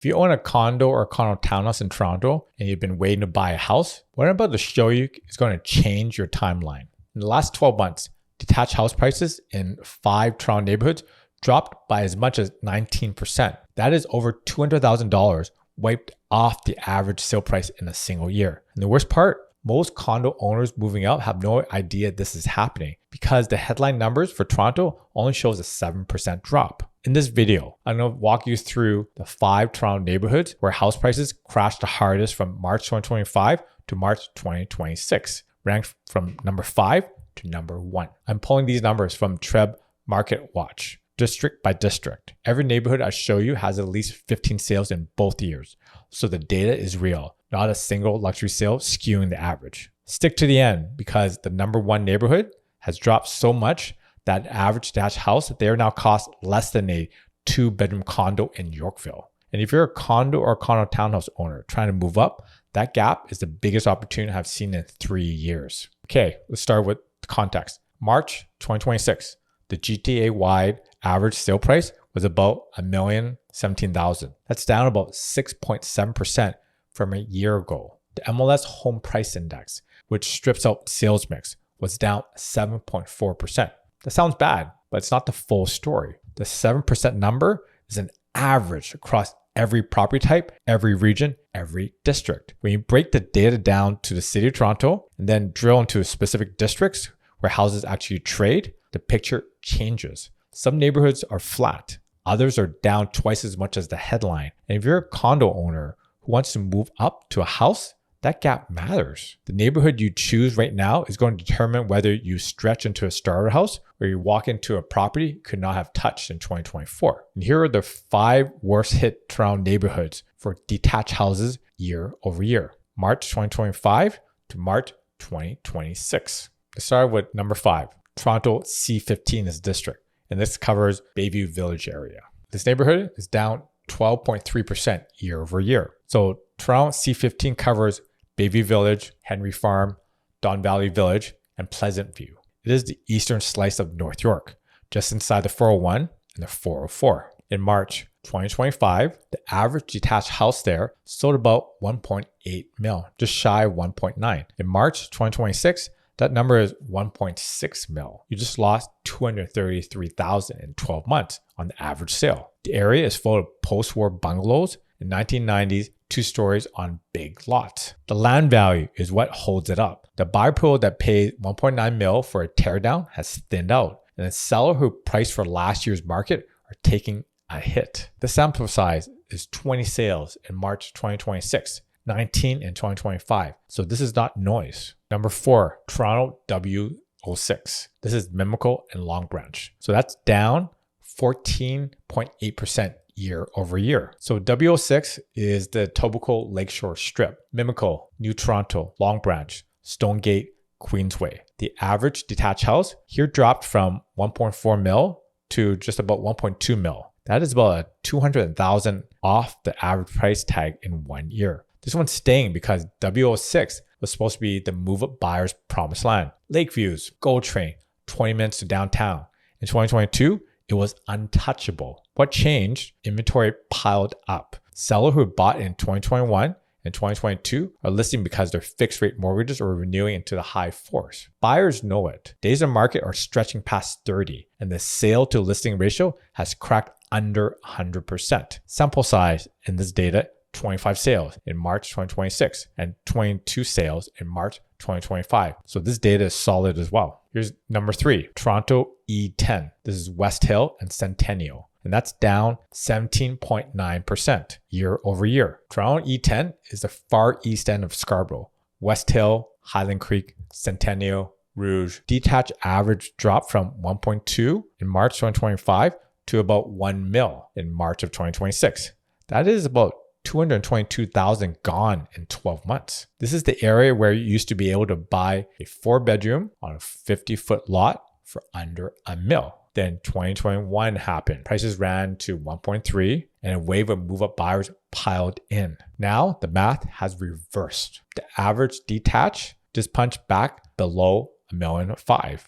If you own a condo or condo townhouse in Toronto and you've been waiting to buy a house, what I'm about to show you is going to change your timeline. In the last 12 months, detached house prices in 5 Toronto neighborhoods dropped by as much as 19%. That is over $200,000 wiped off the average sale price in a single year. And the worst part, most condo owners moving out have no idea this is happening because the headline numbers for Toronto only shows a 7% drop. In this video, I'm going to walk you through the 5 Toronto neighborhoods where house prices crashed the hardest from March 2025 to March 2026, ranked from number 5 to number 1. I'm pulling these numbers from TRREB Market Watch, district by district. Every neighborhood I show you has at least 15 sales in both years, so the data is real, not a single luxury sale skewing the average. Stick to the end because the number 1 neighborhood has dropped so much that average detached house, they are now cost less than a 2-bedroom condo in Yorkville. And if you're a condo or condo townhouse owner trying to move up, that gap is the biggest opportunity I've seen in 3 years. Okay, let's start with the context. March 2026, the GTA-wide average sale price was about $1,017,000. That's down about 6.7% from a year ago. The MLS Home Price Index, which strips out sales mix, was down 7.4%. That sounds bad, but it's not the full story. The 7% number is an average across every property type, every region, every district. When you break the data down to the city of Toronto and then drill into specific districts where houses actually trade, the picture changes. Some neighborhoods are flat. Others are down twice as much as the headline. And if you're a condo owner who wants to move up to a house, that gap matters. The neighborhood you choose right now is going to determine whether you stretch into a starter house or you walk into a property you could not have touched in 2024. And here are the 5 worst hit Toronto neighborhoods for detached houses year over year. March 2025 to March 2026. Let's start with number 5. Toronto C15 is district, and this covers Bayview Village area. This neighborhood is down 12.3% year over year. So Toronto C15 covers Bayview Village, Henry Farm, Don Valley Village, and Pleasant View. It is the eastern slice of North York, just inside the 401 and the 404. In March 2025, the average detached house there sold about 1.8 mil, just shy of 1.9. In March 2026, that number is 1.6 mil. You just lost $233,000 in 12 months on the average sale. The area is full of post-war bungalows in 1990s, 2 stories on big lots. The land value is what holds it up. The buyer pool that paid 1.9 mil for a teardown has thinned out, and the seller who priced for last year's market are taking a hit. The sample size is 20 sales in March 2026, 19 in 2025. So this is not noise. Number 4, Toronto W06. This is Mimico and Long Branch. So that's down 14.8% year over year. So W06 is the Etobicoke Lakeshore Strip, Mimico, New Toronto, Long Branch, Stonegate, Queensway. The average detached house here dropped from 1.4 mil to just about 1.2 mil. That is about a 200,000 off the average price tag in 1 year. This one's staying because W06 was supposed to be the move-up buyer's promised land. Lakeviews, GO Train, 20 minutes to downtown. In 2022, it was untouchable. What changed? Inventory piled up. Sellers who bought in 2021 and 2022 are listing because their fixed rate mortgages are renewing into the high 4s. Buyers know it. Days on market are stretching past 30, and the sale to listing ratio has cracked under 100%. Sample size in this data, 25 sales in March 2026 and 22 sales in March 2025. So this data is solid as well. Here's number 3, Toronto E10. This is West Hill and Centennial, and that's down 17.9% year over year. Toronto E10 is the far east end of Scarborough. West Hill, Highland Creek, Centennial, Rouge. Detached average dropped from 1.2 in March 2025 to about 1 mil in March of 2026. That is about 222,000 gone in 12 months. This is the area where you used to be able to buy a 4-bedroom on a 50-foot lot for under $1 million. Then 2021 happened. Prices ran to 1.3 and a wave of move-up buyers piled in. Now the math has reversed. The average detached just punched back below $1.5 million.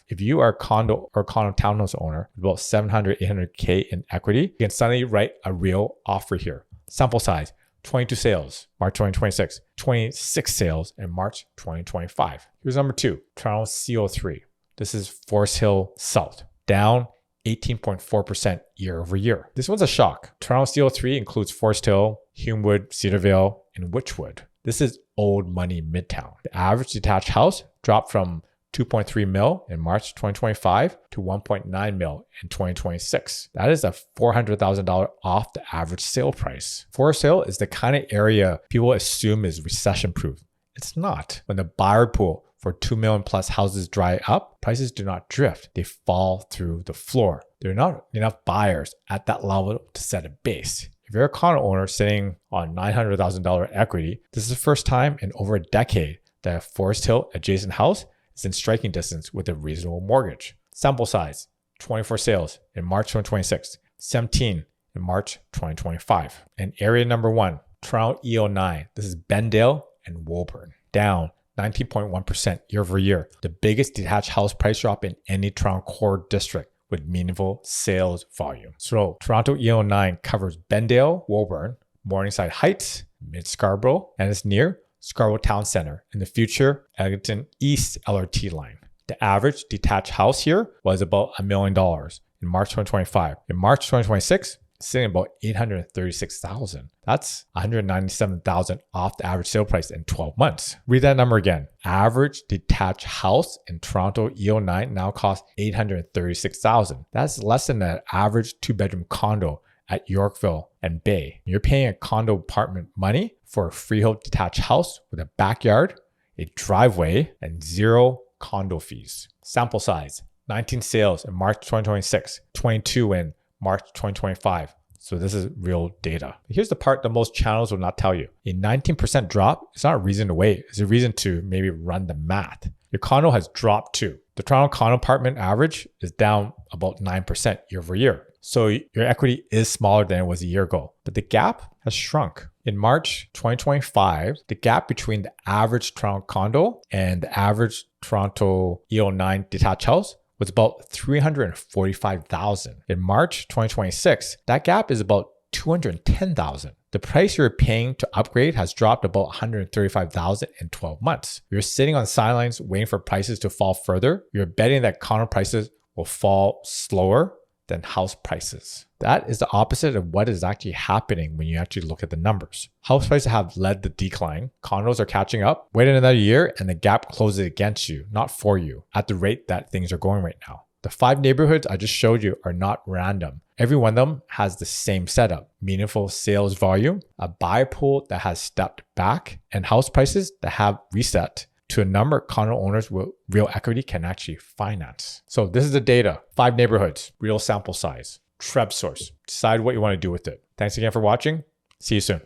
If you are a condo or condo townhouse owner with about 700, 800K in equity, you can suddenly write a real offer here. Sample size, 22 sales, March 2026, 26 sales in March 2025. Here's number 2, Toronto CO3. This is Forest Hill South, down 18.4% year over year. This one's a shock. Toronto CO3 includes Forest Hill, Humewood, Cedarvale, and Wychwood. This is old money Midtown. The average detached house dropped from 2.3 mil in March 2025 to 1.9 mil in 2026. That is a $400,000 off the average sale price. Forest Hill is the kind of area people assume is recession proof. It's not. When the buyer pool for 2 million plus houses dry up, prices do not drift. They fall through the floor. There are not enough buyers at that level to set a base. If you're a condo owner sitting on $900,000 equity, this is the first time in over a decade that a Forest Hill adjacent house is in striking distance with a reasonable mortgage. Sample size, 24 sales in March 2026, 17 in March 2025. And area number 1, Toronto E09. This is Bendale and Woburn, down 19.1% year over year. The biggest detached house price drop in any Toronto core district with meaningful sales volume. So Toronto E09 covers Bendale, Woburn, Morningside Heights, Mid Scarborough, and it's near Scarborough Town Center in the future Eglinton East LRT line. The average detached house here was about $1 million in March 2025. In March 2026, it's sitting about $836,000. That's $197,000 off the average sale price in 12 months. Read that number again. Average detached house in Toronto E09 now costs $836,000. That's less than an average 2-bedroom condo at Yorkville and Bay. You're paying a condo apartment money for a freehold detached house with a backyard, a driveway, and 0 condo fees. Sample size, 19 sales in March 2026, 22 in March 2025. So this is real data. Here's the part that most channels will not tell you. A 19% drop is not a reason to wait. It's a reason to maybe run the math. Your condo has dropped too. The Toronto condo apartment average is down about 9% year over year. So your equity is smaller than it was a year ago, but the gap has shrunk. In March 2025, the gap between the average Toronto condo and the average Toronto E09 detached house was about $345,000. In March 2026, that gap is about $210,000. The price you're paying to upgrade has dropped about $135,000 in 12 months. You're sitting on the sidelines waiting for prices to fall further. You're betting that condo prices will fall slower than house prices. That is the opposite of what is actually happening when you actually look at the numbers. House prices have led the decline. Condos are catching up. Wait another year and the gap closes against you, not for you, at the rate that things are going right now. The 5 neighborhoods I just showed you are not random. Every one of them has the same setup: meaningful sales volume, a buyer pool that has stepped back, and house prices that have reset to a number condo owners with real equity can actually finance. So this is the data. 5 neighborhoods, real sample size, TRREB source. Decide what you want to do with it. Thanks again for watching. See you soon.